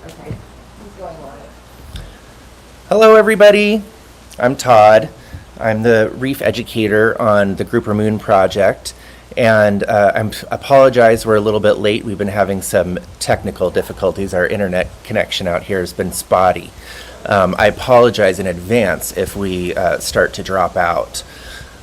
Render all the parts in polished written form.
Okay, he's going live. Hello everybody, I'm Todd. I'm the REEF educator on the Grouper Moon project, and I apologize we're a little bit late. We've been having some technical difficulties. Our internet connection out here has been spotty. I apologize in advance if we start to drop out.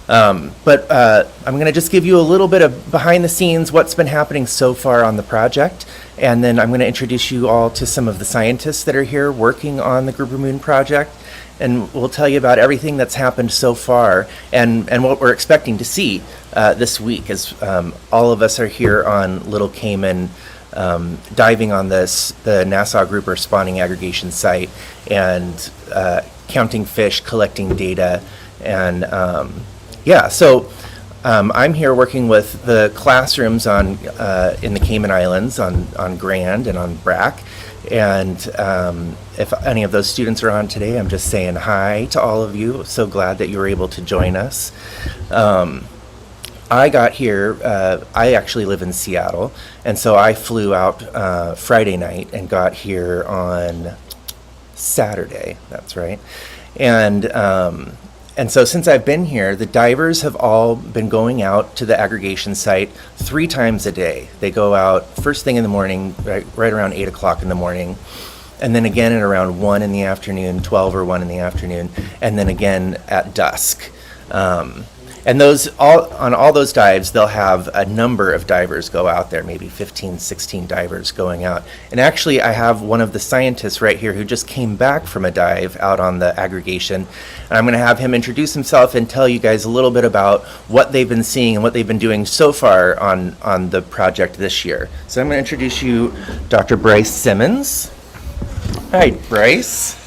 But I'm going to just give you a little bit of behind the scenes, what's been happening so far on the project, and then I'm going to introduce you all to some of the scientists that are here working on the Grouper Moon project, and we'll tell you about everything that's happened so far and what we're expecting to see this week, as all of us are here on Little Cayman, diving on the Nassau Grouper spawning aggregation site and counting fish, collecting data, and so I'm here working with the classrooms in the Cayman Islands on Grand and on Brack. And if any of those students are on today, I'm just saying hi to all of you. So glad that you were able to join us. I got here, I actually live in Seattle, and so I flew out Friday night and got here on Saturday, that's right. And so since I've been here, the divers have all been going out to the aggregation site 3 times a day. They go out first thing in the morning, right around 8 o'clock in the morning, and then again at around 1 in the afternoon, 12 or 1 in the afternoon, and then again at dusk. And on all those dives, they'll have a number of divers go out there, maybe 15, 16 divers going out. And actually, I have one of the scientists right here who just came back from a dive out on the aggregation. And I'm going to have him introduce himself and tell you guys a little bit about what they've been seeing and what they've been doing so far on the project this year. So I'm going to introduce you Dr. Brice Semmens. Hi, Brice.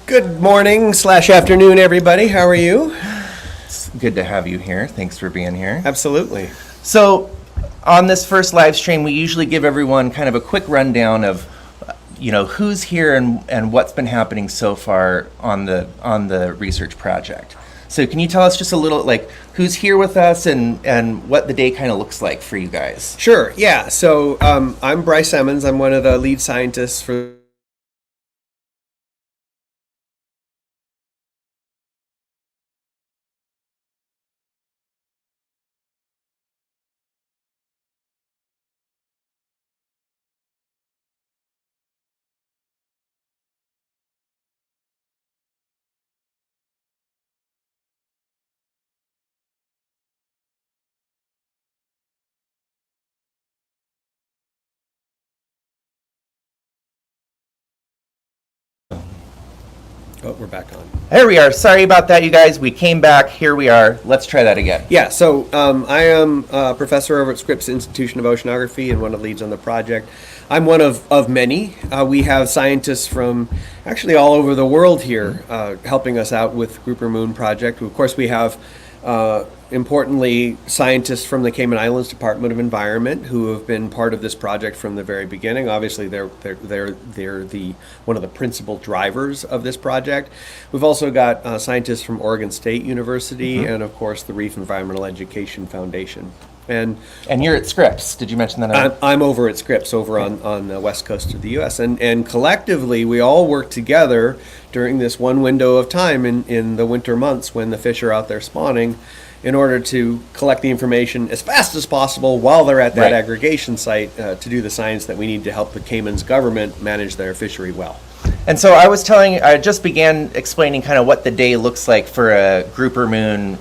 Good morning / afternoon, everybody. How are you? Good to have you here. Thanks for being here. Absolutely. So on this first live stream, we usually give everyone kind of a quick rundown of who's here and what's been happening so far on the research project. So can you tell us just a little, who's here with us and what the day kind of looks like for you guys? Sure. Yeah. So I'm Brice Semmens. I'm one of the lead scientists for Oh, we're back on. There we are. Sorry about that, you guys. We came back. Here we are. Let's try that again. Yeah, so I am a professor over at Scripps Institution of Oceanography and one of the leads on the project. I'm one of many. We have scientists from actually all over the world here helping us out with Grouper Moon project. Of course, we have importantly scientists from the Cayman Islands Department of Environment who have been part of this project from the very beginning. Obviously, they're the one of the principal drivers of this project. We've also got scientists from Oregon State University and of course the REEF Environmental Education Foundation. And you're at Scripps. Did you mention that? I'm over at Scripps over on the west coast of the U.S. And collectively we all work together during this one window of time in the winter months when the fish are out there spawning in order to collect the information as fast as possible while they're at that aggregation site to do the science that we need to help the Cayman's government manage their fishery well. And so I just began explaining kind of what the day looks like for a Grouper Moon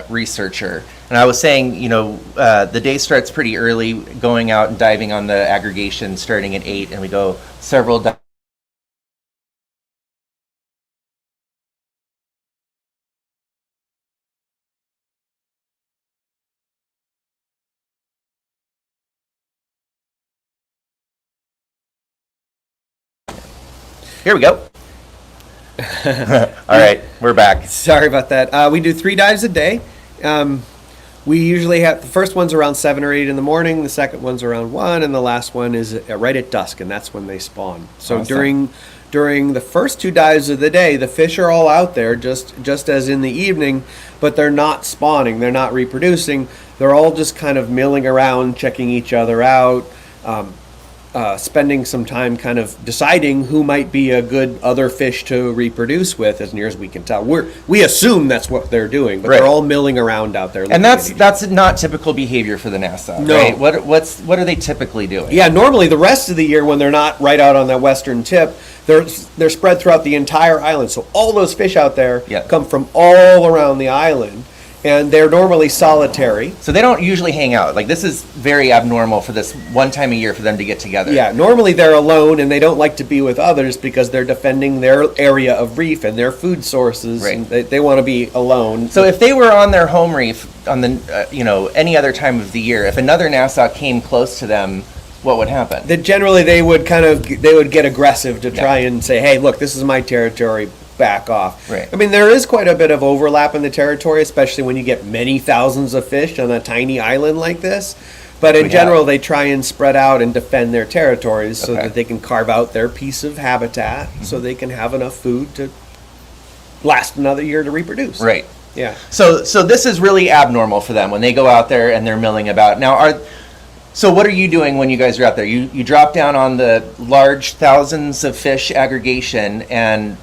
researcher. And I was saying, the day starts pretty early, going out and diving on the aggregation starting at 8, and we go several Here we go. All right, we're back. Sorry about that. We do 3 dives a day. We usually have the first one's around 7 or 8 in the morning, the second one's around 1, and the last one is right at dusk, and that's when they spawn. So Awesome. during the first 2 dives of the day, the fish are all out there just as in the evening, but they're not spawning, they're not reproducing. They're all just kind of milling around, checking each other out. spending some time kind of deciding who might be a good other fish to reproduce with, as near as we can tell. We assume that's what they're doing, but Right. they're all milling around out there. And looking at each that's not typical behavior for the Nassau, No. right? What are they typically doing? Yeah, normally the rest of the year when they're not right out on that western tip, they're spread throughout the entire island. So all those fish out there Yeah. come from all around the island, and they're normally solitary. So they don't usually hang out. Like, this is very abnormal for this one time a year for them to get together. Yeah, normally they're alone and they don't like to be with others because they're defending their area of reef and their food sources. Right. And they want to be alone. So if they were on their home reef on the, any other time of the year, if another Nassau came close to them, what would happen? That generally they would get aggressive to try and say, hey, look, this is my territory, back off. Right. I mean, there is quite a bit of overlap in the territory, especially when you get many thousands of fish on a tiny island like this. But in general, they try and spread out and defend their territories so Okay. that they can carve out their piece of habitat so they can have enough food to last another year to reproduce. Right. Yeah. So this is really abnormal for them when they go out there and they're milling about. Now, so what are you doing when you guys are out there? You drop down on the large thousands of fish aggregation, and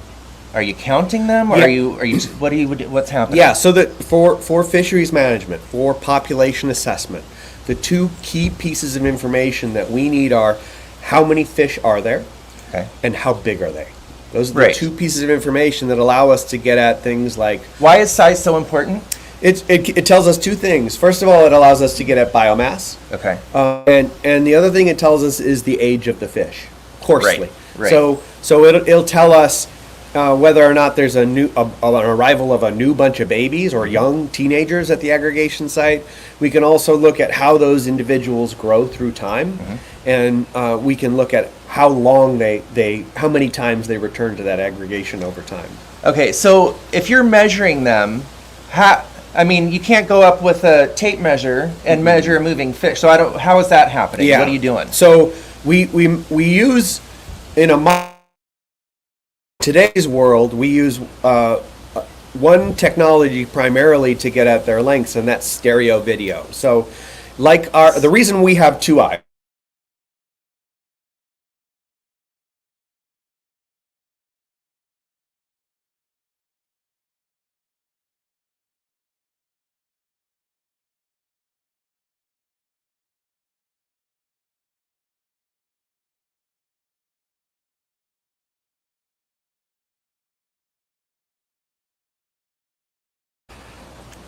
are you counting them, or Yeah. what's happening? Yeah, so that for fisheries management, for population assessment, the two key pieces of information that we need are how many fish are there Okay. and how big are they. Those are the Right. two pieces of information that allow us to get at things like Why is size so important? it tells us two things. First of all, it allows us to get at biomass. Okay. And the other thing it tells us is the age of the fish, coarsely. Right. So it'll tell us whether or not there's an arrival of a new bunch of babies or young teenagers at the aggregation site. We can also look at how those individuals grow through time, and we can look at how long how many times they return to that aggregation over time. Okay, so if you're measuring them, you can't go up with a tape measure and measure a moving fish. So how is that happening? What are you doing? So we use today's world, we use one technology primarily to get at their lengths, and that's stereo video. So, the reason we have two eyes.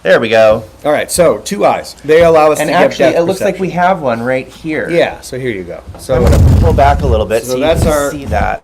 There we go. All right, so two eyes. They allow us And to actually, get depth it looks like we perception. have one right here. Yeah, so here you go. So I'm going to pull back a little bit So so, you that's can our- see that.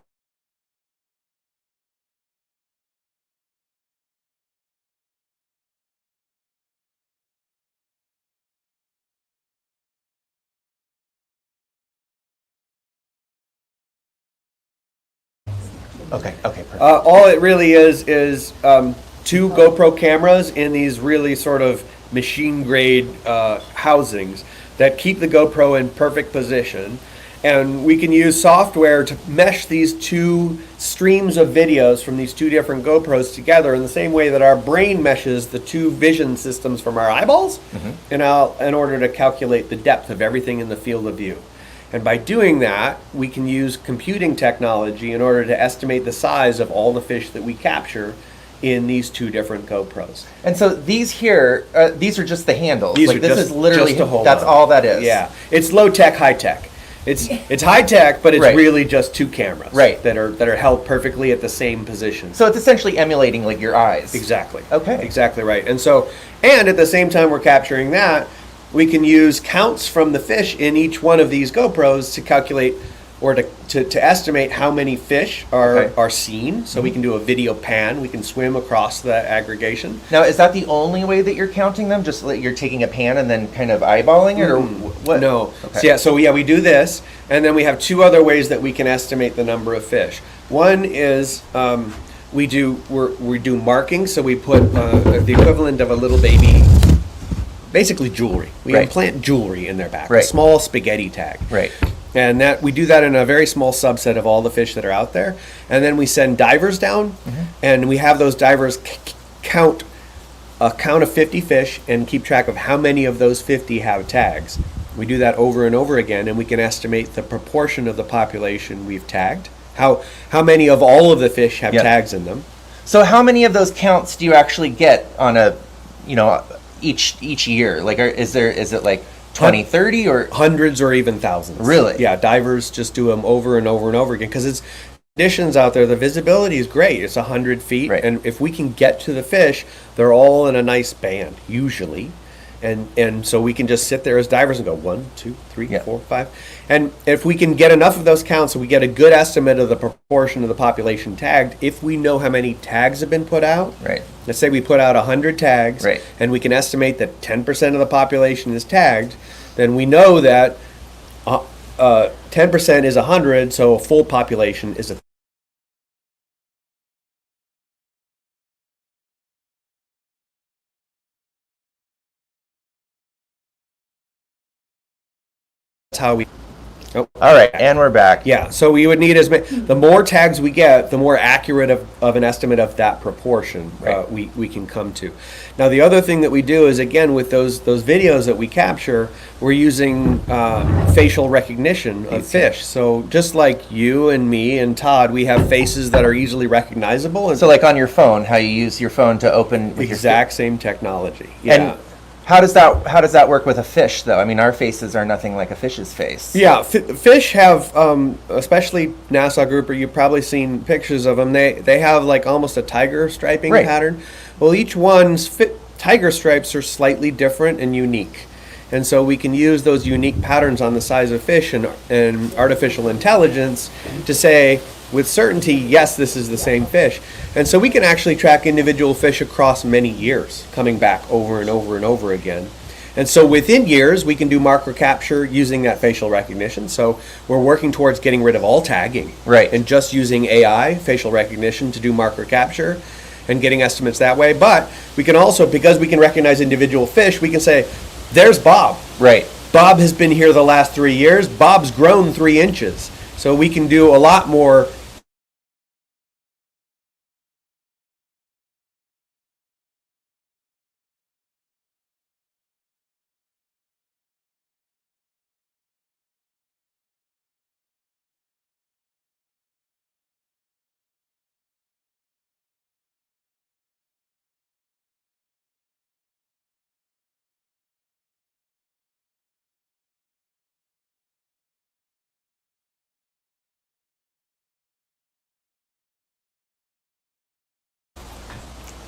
Okay, perfect. all it really is two GoPro cameras in these really sort of machine grade housings that keep the GoPro in perfect position. And we can use software to mesh these two streams of videos from these two different GoPros together in the same way that our brain meshes the two vision systems from our eyeballs in order to calculate the depth of everything in the field of view. And by doing that, we can use computing technology in order to estimate the size of all the fish that we capture in these two different GoPros. And so these here, these are just the handles. These like are this just- is literally, just to hold that's on. all that is. Yeah, it's low tech, high tech. It's high tech, but it's Right. really just two cameras Right. that are held perfectly at the same position. So it's essentially emulating like your eyes. Exactly. Okay. Exactly right. And at the same time we're capturing that, we can use counts from the fish in each one of these GoPros to calculate or to estimate how many fish are seen. So we can do a video pan. We can swim across the aggregation. Now, is that the only way that you're counting them? Just like you're taking a pan and then kind of eyeballing it, or what? No. Okay. So we do this, and then we have two other ways that we can estimate the number of fish. One is we do marking. So we put the equivalent of a little baby, basically jewelry. We Right. implant jewelry in their back, Right. a small spaghetti tag. Right. And that we do that in a very small subset of all the fish that are out there. And then we send divers down, and we have those divers count a count of 50 fish and keep track of how many of those 50 have tags. We do that over and over again, and we can estimate the proportion of the population we've tagged. How many of all of the fish have Yep. tags in them? So how many of those counts do you actually get on a, each year? Like, is it like 20, 30 or? Hundreds or even thousands. Really? Yeah, divers just do them over and over and over again because it's conditions out there. The visibility is great. It's 100 feet, Right. and if we can get to the fish, they're all in a nice band usually, and so we can just sit there as divers and go 1, 2, 3, Yeah. 4, 5, and if we can get enough of those counts, so we get a good estimate of the proportion of the population tagged. If we know how many tags have been put out, Right. let's say we put out 100 tags, Right. and we can estimate that 10% of the population is tagged, then we know that 10% is 100, so a full population is a. That's how we. Oh. All right, and we're back. Yeah, so we would need as many. The more tags we get, the more accurate of an estimate of that proportion Right. we can come to. Now, the other thing that we do is, again, with those videos that we capture, we're using facial recognition of fish. So just like you and me and Todd, we have faces that are easily recognizable. And So like on your phone, how you use your phone to open with your exact same technology. And how does that work with a fish, though? I mean, our faces are nothing like a fish's face. Yeah, fish have, especially Nassau grouper, you've probably seen pictures of them. They have like almost a tiger striping Right. pattern. Well, each one's tiger stripes are slightly different and unique. And so we can use those unique patterns on the size of fish and artificial intelligence to say with certainty, yes, this is the same fish. And so we can actually track individual fish across many years, coming back over and over and over again. And so within years, we can do marker capture using that facial recognition. So we're working towards getting rid of all tagging. Right. And just using AI, facial recognition, to do marker capture and getting estimates that way. But we can also, because we can recognize individual fish, we can say, there's Bob. Right. Bob has been here the last 3 years. Bob's grown 3 inches. So we can do a lot more.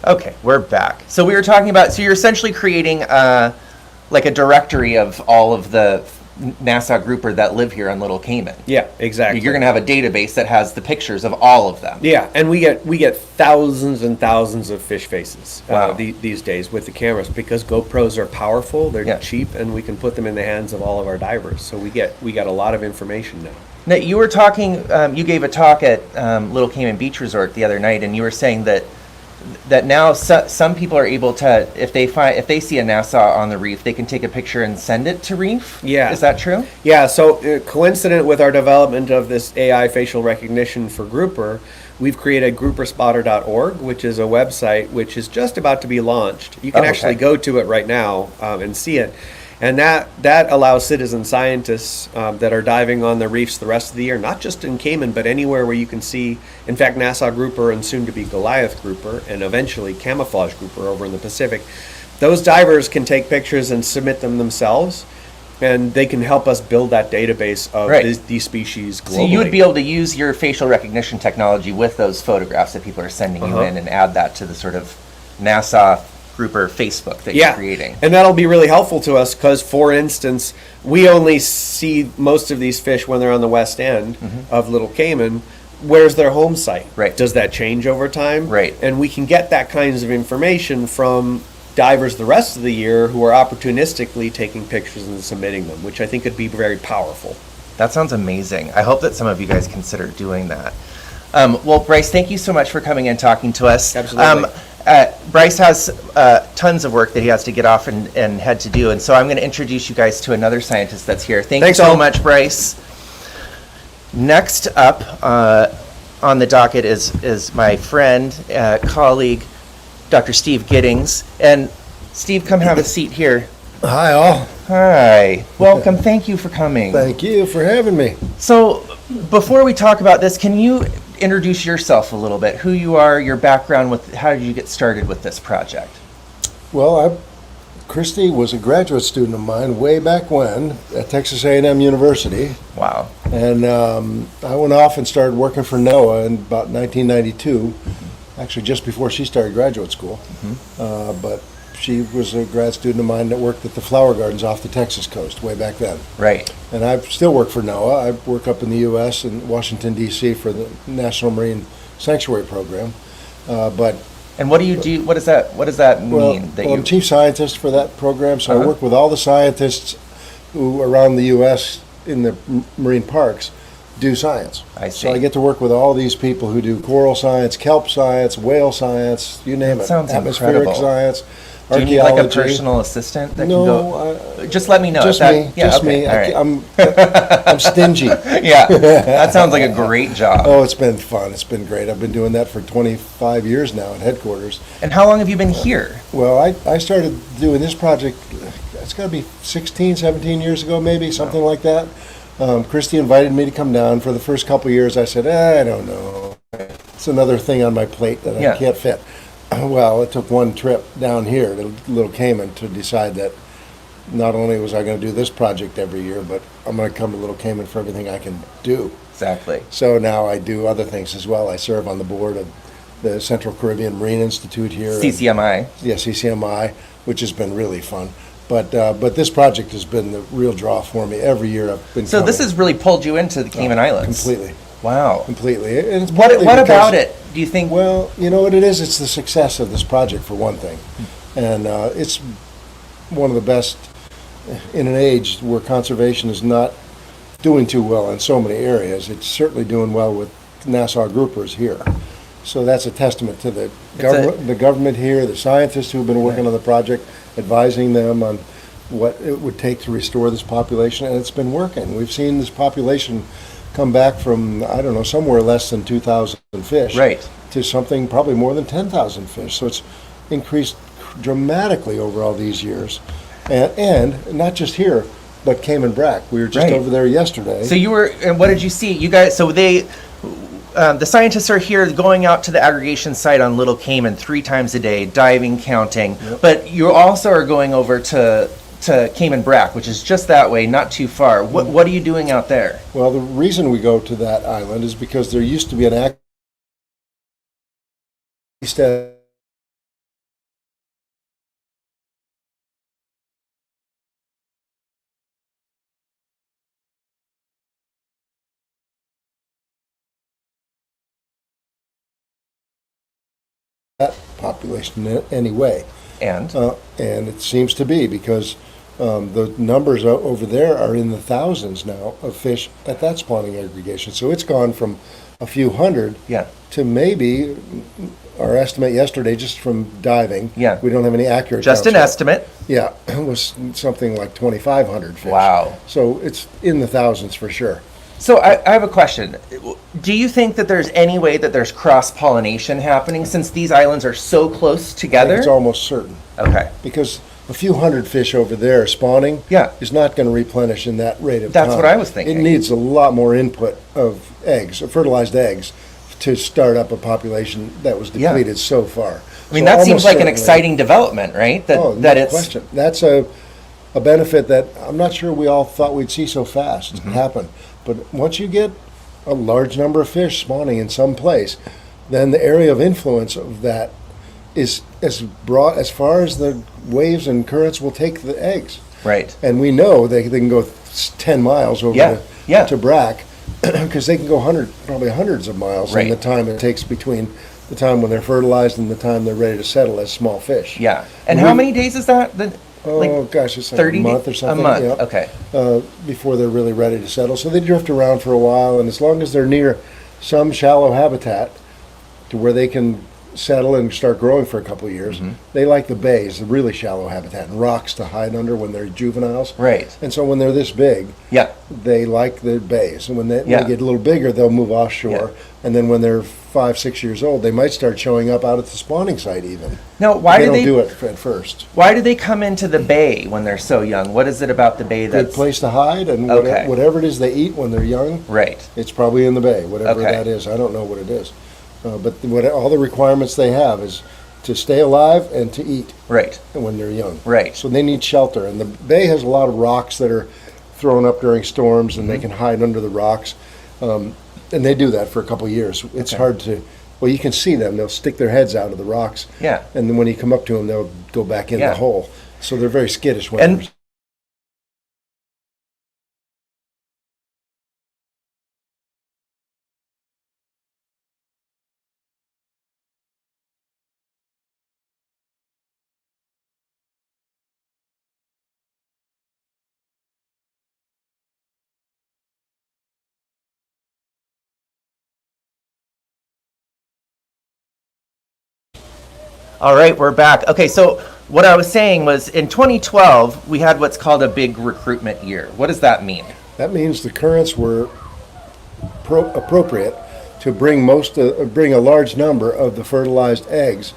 Okay, we're back. So we were talking about, so you're essentially creating like a directory of all of the Nassau grouper that live here on Little Cayman. Yeah, exactly. You're going to have a database that has the pictures of all of them. Yeah, and we get thousands and thousands of fish faces Wow. these days with the cameras because GoPros are powerful, they're Yeah. cheap, and we can put them in the hands of all of our divers. So we get a lot of information now. Now, you were talking, you gave a talk at Little Cayman Beach Resort the other night, and you were saying that now some people are able to, if they see a Nassau on the reef, they can take a picture and send it to REEF? Yeah. Is that true? Yeah, so coincident with our development of this AI facial recognition for grouper, we've created grouperspotter.org, which is a website which is just about to be launched. You can Oh, actually okay. go to it right now and see it. And that allows citizen scientists that are diving on the reefs the rest of the year, not just in Cayman, but anywhere where you can see, in fact, Nassau grouper and soon to be Goliath grouper and eventually camouflage grouper over in the Pacific. Those divers can take pictures and submit them themselves, and they can help us build that database of Right. these species globally. So you would be able to use your facial recognition technology with those photographs that people are sending you in and add that to the sort of Nassau grouper Facebook that you're creating. And that'll be really helpful to us because, for instance, we only see most of these fish when they're on the west end of Little Cayman. Where's their home site? Right. Does that change over time? Right. And we can get that kinds of information from divers the rest of the year who are opportunistically taking pictures and submitting them, which I think could be very powerful. That sounds amazing. I hope that some of you guys consider doing that. Well, Brice, thank you so much for coming and talking to us. Absolutely. Brice has tons of work that he has to get off and head to do, and so I'm going to introduce you guys to another scientist that's here. Thanks you so all. much, Brice. Next up on the docket is my friend, colleague, Dr. Steve Gittings. And Steve, come have a seat here. Hi, all. Hi. Welcome. Thank you for coming. Thank you for having me. So, before we talk about this, can you introduce yourself a little bit? Who you are, your background, with how did you get started with this project? Well, Christy was a graduate student of mine way back when at Texas A&M University, Wow. and I went off and started working for NOAA in about 1992, actually just before she started graduate school. But she was a grad student of mine that worked at the flower gardens off the Texas coast way back then. Right. And I still work for NOAA. I work up in the U.S. in Washington, D.C. for the National Marine Sanctuary Program. But And what do you do? What does that mean? Well, that I'm chief scientist for that program, so I Uh-huh. work with all the scientists who around the U.S. in the marine parks do science. I So I see. get to work with all these people who do coral science, kelp science, whale science, you name That it. sounds Atmospheric incredible. science, Do you need archaeology. like a personal assistant that No, can go? Just let me know. just if that, me, Yeah, just okay, me. all right. I'm stingy. Yeah, that sounds like a great job. Oh, it's been fun. It's been great. I've been doing that for 25 years now at headquarters. And how long have you been here? Well, I started doing this project, it's got to be 16, 17 years ago, maybe, something like that. Christy invited me to come down. For the first couple of years, I said, I don't know. It's another thing on my plate that Yeah. I can't fit. Well, it took one trip down here to Little Cayman to decide that not only was I going to do this project every year, but I'm going to come to Little Cayman for everything I can do. Exactly. So now I do other things as well. I serve on the board of the Central Caribbean Marine Institute here. and- CCMI. Yeah, CCMI, which has been really fun. But this project has been the real draw for me. Every year I've been So this coming. has really pulled you into the Cayman Islands. Completely. Wow. Completely. And it's What partly about because- it? Do you think? Well, you know what it is? It's the success of this project, for one thing. And it's one of the best in an age where conservation is not doing too well in so many areas. It's certainly doing well with Nassau groupers here. So that's a testament to the government here, the scientists who've been working on the project, advising them on what it would take to restore this population, and it's been working. We've seen this population come back from, I don't know, somewhere less than 2,000 fish Right. to something probably more than 10,000 fish. So it's increased dramatically over all these years. And not just here, but Cayman Brac. We were just Right. over there yesterday. So you were, and what did you see? You guys, so the scientists are here going out to the aggregation site on Little Cayman 3 times a day, diving, counting. Yep. But you also are going over to Cayman Brac, which is just that way, not too far. What are you doing out there? Well, the reason we go to that island is because there used to be an act that population anyway. And And it seems to be because the numbers over there are in the thousands now of fish at that spawning aggregation. So it's gone from a few hundred yeah, to maybe, our estimate yesterday, just from diving. Yeah. We don't have any accurate just an counts yet. estimate. Yeah, it was something like 2,500 fish. Wow. So it's in the thousands for sure. So I have a question. Do you think that there's any way that there's cross-pollination happening since these islands are so close I think together? it's almost certain. Okay. Because a few hundred fish over there spawning Yeah. is not going to replenish in that rate of That's time. what I was thinking. It needs a lot more input of eggs, of fertilized eggs, to start up a population that was Yeah. depleted so far. I mean, So that seems almost like an certainly- exciting development, right? That Oh, that no it's question. That's a benefit that I'm not sure we all thought we'd see so fast Mm-hmm. happen. But once you get a large number of fish spawning in some place, then the area of influence of that is as broad as far as the waves and currents will take the eggs. right. And we know they can go 10 miles over Yeah, yeah. to Brac because they can go probably hundreds of miles in Right. the time it takes between the time when they're fertilized and the time they're ready to settle as small fish. Yeah. And how many days is that? Oh, gosh, it's like 30 a month or something. A month. yeah, Okay. before they're really ready to settle. So they drift around for a while, and as long as they're near some shallow habitat to where they can settle and start growing for a couple of years, they like the bays, the really shallow habitat, and rocks to hide under when they're juveniles. Right. And so when they're this big, Yeah. they like the bays. And when they Yeah. get a little bigger, they'll move offshore. Yeah. And then when they're 5, 6 years old, they might start showing up out at the spawning site even. Now, why they do don't they do it at first. Why do they come into the bay when they're so young? What is it about the bay Good that's place to hide, and Okay. whatever it is they eat when they're young, right? it's probably in the bay, whatever Okay. that is. I don't know what it is. But all the requirements they have is to stay alive and to eat Right. when they're young. Right. So they need shelter. And the bay has a lot of rocks that are thrown up during storms, and they can hide under the rocks. And they do that for a couple of years. It's Okay. hard to, well, you can see them. They'll stick their heads out of the rocks. Yeah. And then when you come up to them, they'll go back in Yeah. the hole. So they're very skittish when And all right, we're back. Okay, so what I was saying was in 2012, we had what's called a big recruitment year. What does that mean? That means the currents were appropriate to bring bring a large number of the fertilized eggs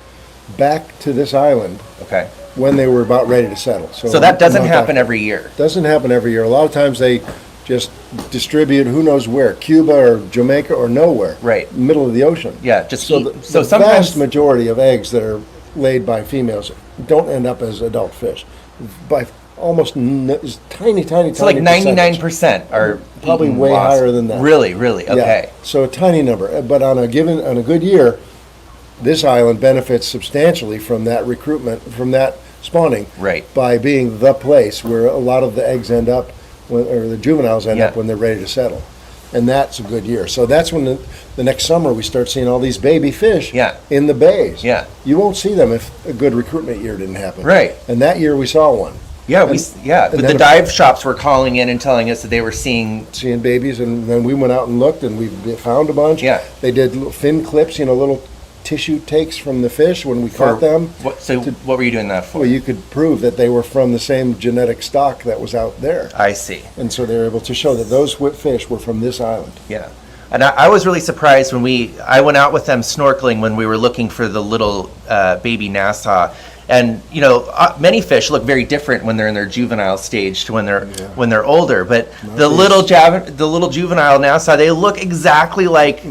back to this island Okay. when they were about ready to settle. So that doesn't not happen every year. Doesn't happen every year. A lot of times they just distribute who knows where, Cuba or Jamaica or nowhere. Right. Middle of the ocean. Yeah, just So eat. the, So the sometimes vast majority of eggs that are laid by females don't end up as adult fish. By almost tiny so like percentage. 99% are Probably eaten way lost. higher than that. Really, really. Yeah, Okay. so a tiny number, but on a good year, this island benefits substantially from that recruitment, from that spawning. Right. By being the place where a lot of the eggs end up, or the juveniles end up Yeah. when they're ready to settle. And that's a good year. So that's when the next summer we start seeing all these baby fish Yeah. in the bays. Yeah. You won't see them if a good recruitment year didn't happen. Right. And that year we saw one. Yeah, And- but and the then dive shops were calling in and telling us that they were seeing. seeing babies, and then we went out and looked, and we found a bunch. Yeah. They did little fin clips, little tissue takes from the fish when we caught them. What were you doing that for? Well, you could prove that they were from the same genetic stock that was out there. I see. And so they were able to show that those fish were from this island. Yeah. And I was really surprised when I went out with them snorkeling when we were looking for the little baby Nassau. And many fish look very different when they're in their juvenile stage to when they're older. But the little juvenile Nassau, they look exactly like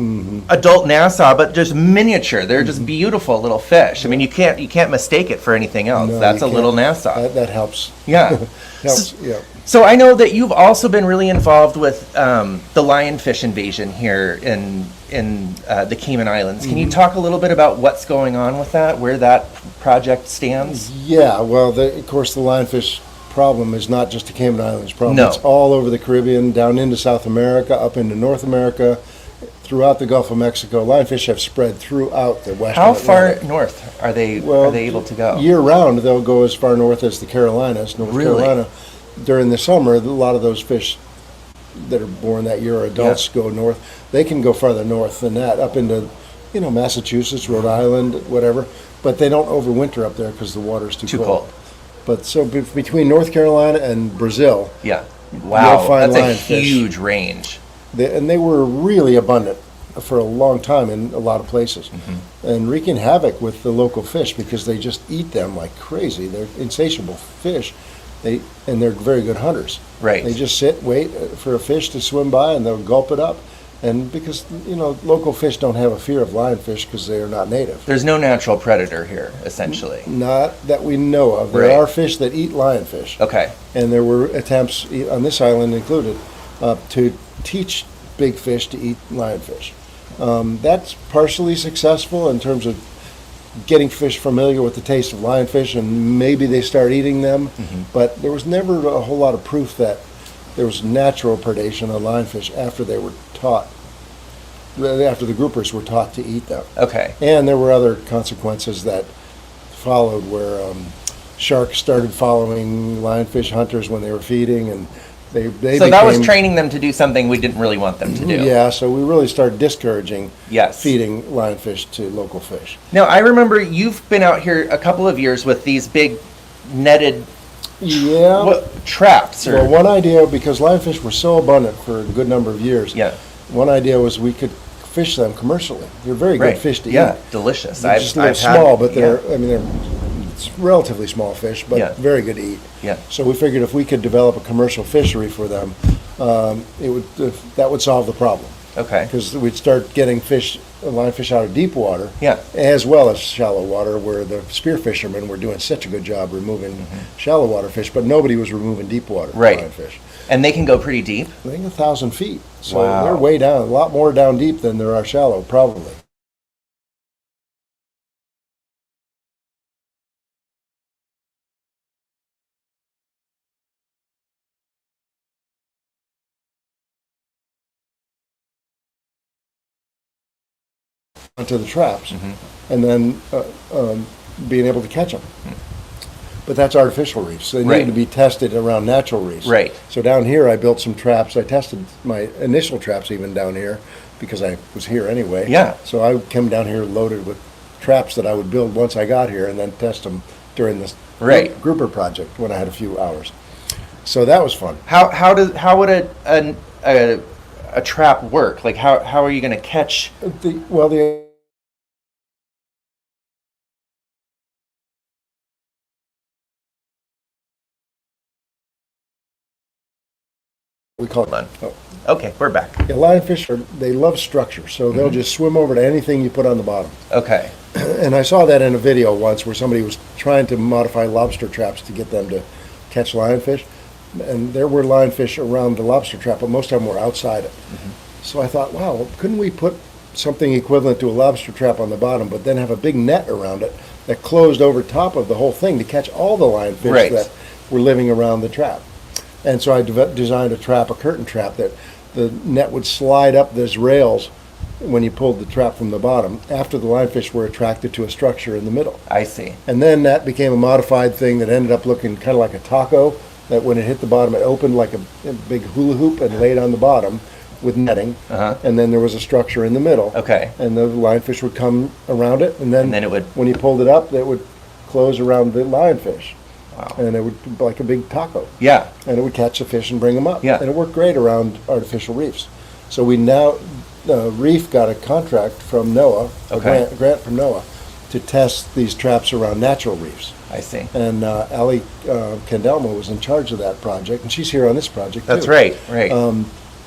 adult Nassau, but just miniature. They're just beautiful little fish. I mean, you can't mistake it for anything else. No, That's you a little can't. Nassau. That helps. Yeah. Helps, yeah. So I know that you've also been really involved with the lionfish invasion here in the Cayman Islands. Can you talk a little bit about what's going on with that, where that project stands? Yeah, well, of course, the lionfish problem is not just a Cayman Islands problem. No. It's all over the Caribbean, down into South America, up into North America, throughout the Gulf of Mexico. Lionfish have spread throughout the western How far Atlantic. north are they able to go? Year-round, they'll go as far north as the Carolinas, North Really? Carolina. During the summer, a lot of those fish that are born that year, or adults, go north. They can go farther north than that, up into, Massachusetts, Rhode Island, whatever. But they don't overwinter up there because the water's too cold. But so between North Carolina and Brazil, Yeah. Wow, find that's a lionfish. huge range. they were really abundant for a long time in a lot of places, and wreaking havoc with the local fish because they just eat them like crazy. They're insatiable fish, and they're very good hunters. Right. They just sit, wait for a fish to swim by, and they'll gulp it up. And because local fish don't have a fear of lionfish because they are not native. There's no natural predator here, essentially. Not that we know of. There Right. are fish that eat lionfish. Okay. And there were attempts on this island included to teach big fish to eat lionfish. That's partially successful in terms of getting fish familiar with the taste of lionfish, and maybe they start eating them. But there was never a whole lot of proof that there was natural predation of lionfish after they were taught, after the groupers were taught to eat them. Okay. And there were other consequences that followed where sharks started following lionfish hunters when they were feeding, and So that was training them to do something we didn't really want them to do. Yeah, so we really started discouraging Yes. feeding lionfish to local fish. Now, I remember you've been out here a couple of years with these big netted Yeah. traps. Or, Well, one idea, because lionfish were so abundant for a good number of years, yeah. one idea was we could fish them commercially. They're very Right. good fish to Yeah, eat. delicious. They're just a little small, but they're it's relatively small fish, but Yeah. very good to eat. Yeah. So we figured if we could develop a commercial fishery for them, that would solve the problem. Okay. Because we'd start getting lionfish out of deep water, Yeah. as well as shallow water, where the spear fishermen were doing such a good job removing shallow water fish, but nobody was removing deep water Right. lionfish. And they can go pretty deep? I think 1,000 feet. So Wow. they're way down, a lot more down deep than there are shallow, probably. Onto the traps, and then being able to catch them. But that's artificial reefs. They Right. need to be tested around natural reefs. Right. So down here, I built some traps. I tested my initial traps even down here because I was here anyway. Yeah. So I came down here loaded with traps that I would build once I got here and then test them during this Right. grouper project when I had a few hours. So that was fun. How would a trap work? Like how are you going to catch? The we call it. Oh. Okay, we're back. Yeah, lionfish they love structure, so they'll just swim over to anything you put on the bottom. Okay. And I saw that in a video once where somebody was trying to modify lobster traps to get them to catch lionfish. And there were lionfish around the lobster trap, but most of them were outside it. So I thought, wow, couldn't we put something equivalent to a lobster trap on the bottom, but then have a big net around it that closed over top of the whole thing to catch all the lionfish Right. that were living around the trap? And so I designed a curtain trap, that the net would slide up those rails when you pulled the trap from the bottom, after the lionfish were attracted to a structure in the middle. I see. And then that became a modified thing that ended up looking kind of like a taco, that when it hit the bottom, it opened like a big hula hoop and laid on the bottom with netting. Uh-huh. And then there was a structure in the middle. Okay. And the lionfish would come around it, and then, And then it would- when you pulled it up, it would close around the lionfish. Wow. And it would be like a big taco. Yeah. And it would catch the fish and bring them up. Yeah. And it worked great around artificial reefs. So we now, REEF got a contract from NOAA, Okay. a grant from NOAA, to test these traps around natural reefs. I see. And Ali Candelma was in charge of that project, and she's here on this project too. That's right. Right.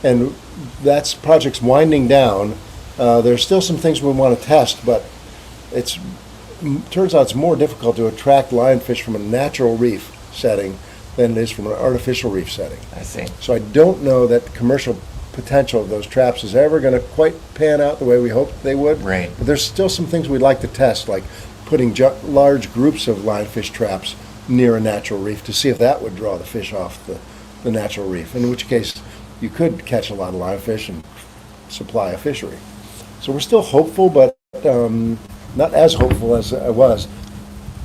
And that project's winding down. There's still some things we want to test, but turns out it's more difficult to attract lionfish from a natural reef setting than it is from an artificial reef setting. I see. So I don't know that the commercial potential of those traps is ever going to quite pan out the way we hoped they would. Right. But there's still some things we'd like to test, like putting large groups of lionfish traps near a natural reef to see if that would draw the fish off the natural reef, in which case you could catch a lot of lionfish and supply a fishery. So we're still hopeful, but not as hopeful as I was.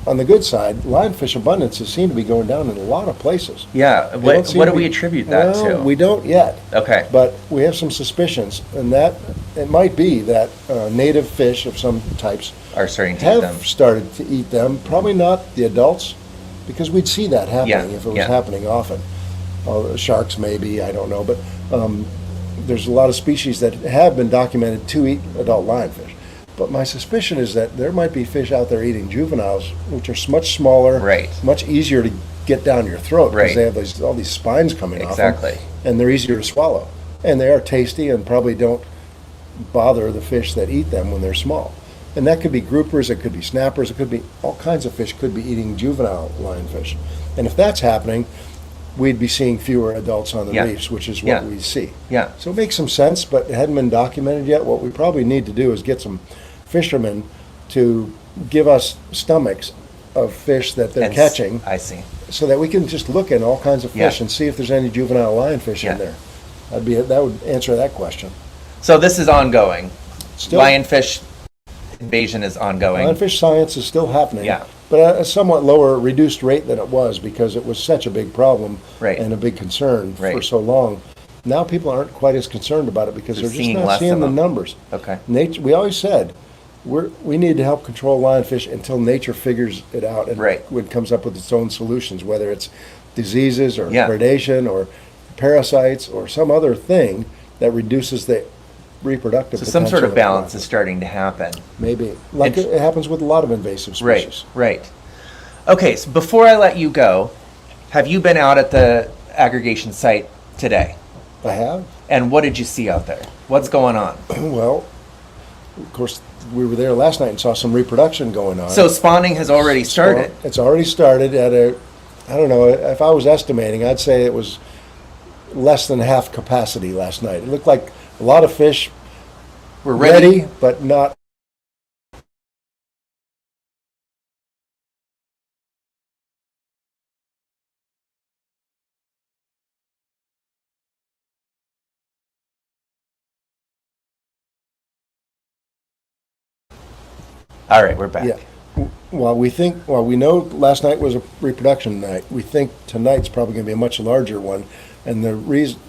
On the good side, lionfish abundances seem to be going down in a lot of places. Yeah. They What don't seem do to we be- attribute that Well, to? we don't yet. Okay. But we have some suspicions, and that it might be that native fish of some types Are starting to eat them. have started to eat them. Probably not the adults, because we'd see that happening if it was yeah. happening often. Sharks maybe, I don't know, but there's a lot of species that have been documented to eat adult lionfish. But my suspicion is that there might be fish out there eating juveniles, which are much smaller, Right. much easier to get down your throat, Right. because they have all these spines coming off Exactly. them, and they're easier to swallow. And they are tasty and probably don't bother the fish that eat them when they're small. And that could be groupers, it could be snappers, it could be all kinds of fish could be eating juvenile lionfish. And if that's happening, we'd be seeing fewer adults on the Yeah. reefs, which is what Yeah. we see. Yeah. So it makes some sense, but it hadn't been documented yet. What we probably need to do is get some fishermen to give us stomachs of fish that they're And catching, I see. so that we can just look at all kinds of fish Yeah. and see if there's any juvenile lionfish Yeah. in there. That would answer that question. So this is ongoing. Still, Lionfish invasion is ongoing. lionfish science is still happening. Yeah. but a somewhat lower, reduced rate than it was because it was such a big problem Right. and a big concern for Right. so long. Now people aren't quite as concerned about it because They're they're just seeing not less seeing of the them. numbers. Okay. Nature, we always said, we need to help control lionfish until nature figures it out and Right. it comes up with its own solutions, whether it's diseases or Yeah. predation or parasites or some other thing that reduces the reproductive So potential. some sort of the balance is lionfish. starting to happen. Maybe, like Int- it happens with a lot of invasive species. Right, right. Okay, so before I let you go, have you been out at the aggregation site today? I have. And what did you see out there? What's going on? Well, of course, we were there last night and saw some reproduction going on. So spawning has already started. It's already started at I don't know, if I was estimating, I'd say it was less than half capacity last night. It looked like a lot of fish We're ready. but not. All right, we're back. Yeah. Well, we know last night was a reproduction night. We think tonight's probably going to be a much larger one. And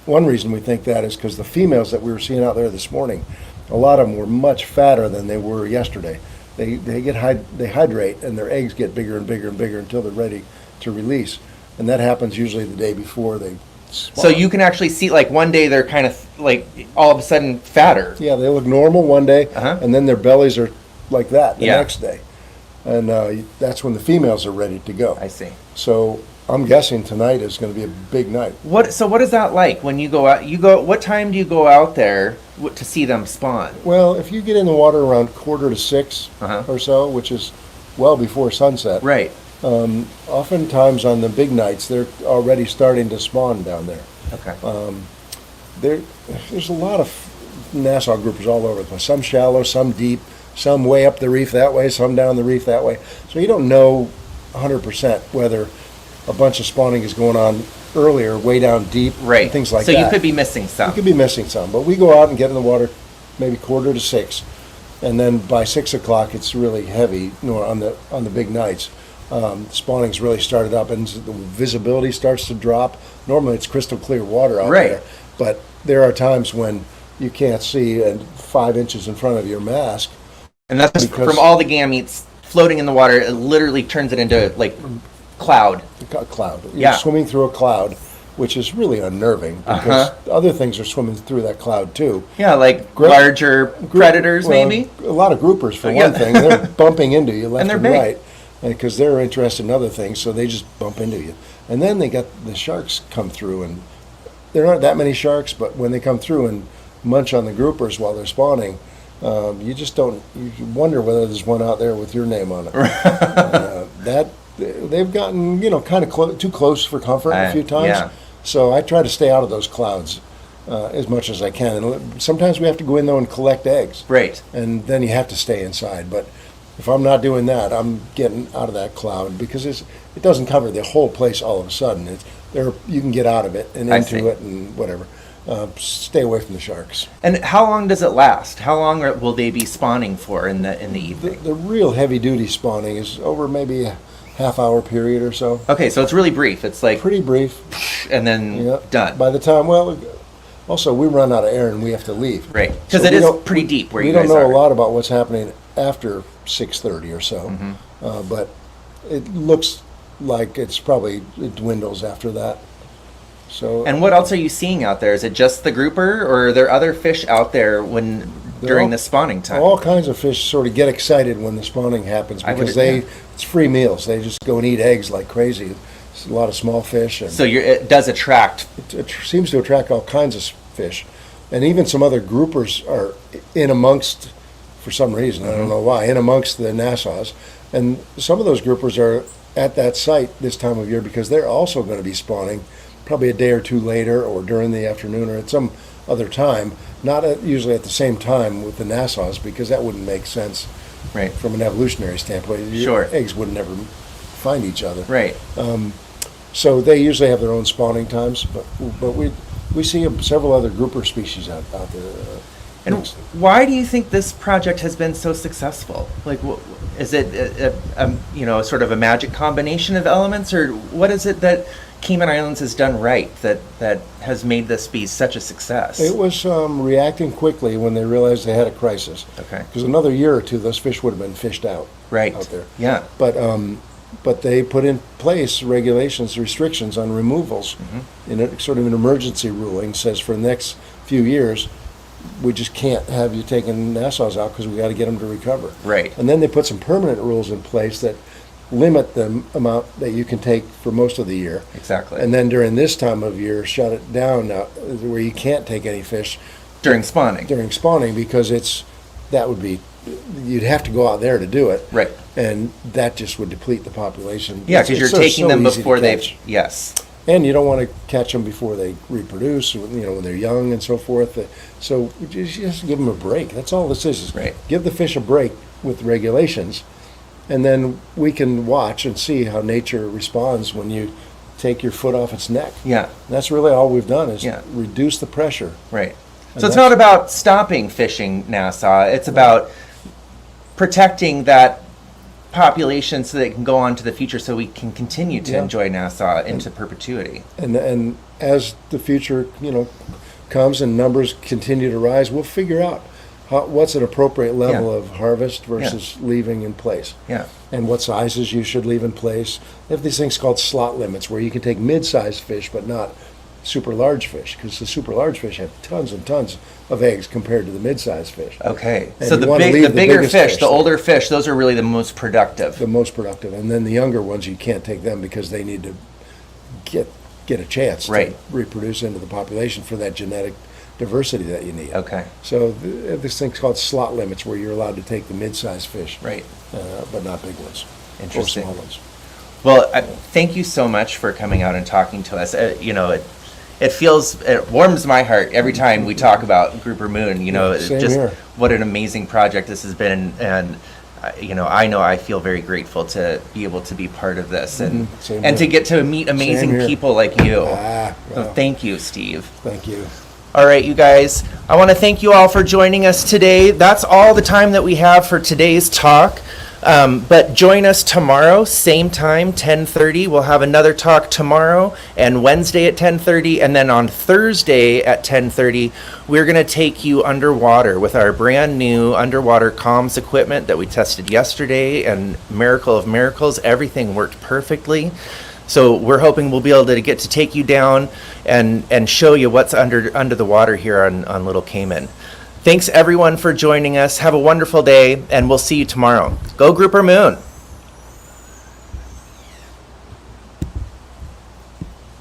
one reason we think that is because the females that we were seeing out there this morning, a lot of them were much fatter than they were yesterday. They hydrate and their eggs get bigger and bigger and bigger until they're ready to release. And that happens usually the day before they spawn. So you can actually see, like, one day they're kind of, like, all of a sudden fatter. Yeah, they look normal one day, Uh-huh. and then their bellies are like that the Yeah. next day. And that's when the females are ready to go. I see. So I'm guessing tonight is going to be a big night. So what is that like when you go out? What time do you go out there to see them spawn? Well, if you get in the water around 5:45 Uh-huh. or so, which is well before sunset, Right. oftentimes on the big nights, they're already starting to spawn down there. Okay. There's a lot of Nassau groupers all over the place. Some shallow, some deep, some way up the reef that way, some down the reef that way. So you don't know 100% whether a bunch of spawning is going on earlier, way down deep, Right. and things like so that. you could be missing some. You could be missing some, but we go out and get in the water maybe 5:45, and then by 6 o'clock it's really heavy. On the big nights, spawning's really started up, and the visibility starts to drop. Normally it's crystal clear water out Right. there, but there are times when you can't see 5 inches in front of your mask. And that's just Because- from all the gametes floating in the water. It literally turns it into, like, cloud. A cloud. You're Yeah. swimming through a cloud, which is really unnerving because other things are swimming through that cloud too. Yeah, like Group- larger predators, Well, maybe. A lot of groupers, for Yeah. one thing. They're bumping into you left And and, they're big. right because they're interested in other things, so they just bump into you. And then they got the sharks come through, and there aren't that many sharks, but when they come through and munch on the groupers while they're spawning, you just don't. You wonder whether there's one out there with your name on it. They've gotten kind of too close for comfort a few times. Yeah. So I try to stay out of those clouds as much as I can. And sometimes we have to go in though and collect eggs, Right. and then you have to stay inside. But if I'm not doing that, I'm getting out of that cloud because it doesn't cover the whole place all of a sudden. You can get out of it and I see. into it and whatever. Stay away from the sharks. And how long does it last? How long will they be spawning for in the evening? The real heavy duty spawning is over maybe a half-hour period or so. Okay, so it's really brief. It's like, Pretty brief. and then Yeah. done. By the time, also we run out of air and we have to leave. Right, because So it we is don't- pretty deep where we you guys don't know are. a lot about what's happening after 6:30 or so, but it looks like it dwindles after that. So And what else are you seeing out there? Is it just the grouper, or are there other fish out there during all- the spawning time? all kinds of fish sort of get excited when the spawning happens I would- because yeah. it's free meals. They just go and eat eggs like crazy. It's a lot of small fish, and So it does attract. it seems to attract all kinds of fish, and even some other groupers are in amongst, for some reason, I don't know why, in amongst the Nassaus, and some of those groupers are at that site this time of year because they're also going to be spawning probably a day or two later or during the afternoon or at some other time, not usually at the same time with the Nassaus because that wouldn't make sense Right. from an evolutionary standpoint. Sure. Eggs would never find each other. Right. So they usually have their own spawning times, but we see several other grouper species out there. And why do you think this project has been so successful? Like, is it sort of a magic combination of elements, or what is it that Cayman Islands has done right that has made this be such a success? It was reacting quickly when they realized they had a crisis. Okay. Because another year or two, those fish would have been fished out. Right. Out there. Yeah. But they put in place regulations, restrictions on removals. In a sort of an emergency ruling says for the next few years, we just can't have you taking Nassau's out because we got to get them to recover. Right. And then they put some permanent rules in place that limit the amount that you can take for most of the year. Exactly. And then during this time of year, shut it down now, where you can't take any fish During spawning. because you'd have to go out there to do it. Right. And that just would deplete the population. Yeah, because you're It's so taking them easy to before they've. catch. Yes. And you don't want to catch them before they reproduce, when they're young and so forth. So you just give them a break. That's all this is. Right. Give the fish a break with regulations, and then we can watch and see how nature responds when you take your foot off its neck. Yeah. And that's really all we've done is Yeah. reduce the pressure. Right. And So it's that's- not about stopping fishing Nassau. It's about protecting that population so that it can go on to the future, so we can continue to Yeah. enjoy Nassau into perpetuity. And as the future, comes and numbers continue to rise, we'll figure out what's an appropriate level Yeah. of harvest versus leaving in place. Yeah. And what sizes you should leave in place. They have these things called slot limits where you can take mid-sized fish but not super large fish, because the super large fish have tons and tons of eggs compared to the mid-sized fish. Okay. And So you the wanna bigger leave the biggest fish, fish the there. older fish, those are really the most productive. The most productive. And then the younger ones, you can't take them because they need to get a chance Right. to reproduce into the population for that genetic diversity that you need. Okay. So this thing's called slot limits where you're allowed to take the mid-sized fish. Right. But not big ones. Interesting. Or small ones. Well, thank you so much for coming out and talking to us. It warms my heart every time we talk about Grouper Moon. Same Just here. what an amazing project this has been, and I know I feel very grateful to be able to be part of this, and Same and to here. get to meet amazing here. people like you. Well, So thank you, Steve. thank you. All right, you guys, I want to thank you all for joining us today. That's all the time that we have for today's talk. But join us tomorrow, same time, 10:30. We'll have another talk tomorrow and Wednesday at 10:30. And then on Thursday at 10:30, we're going to take you underwater with our brand new underwater comms equipment that we tested yesterday. And miracle of miracles, everything worked perfectly. So we're hoping we'll be able to get to take you down and show you what's under the water here on Little Cayman. Thanks everyone for joining us. Have a wonderful day, and we'll see you tomorrow. Go Grouper Moon.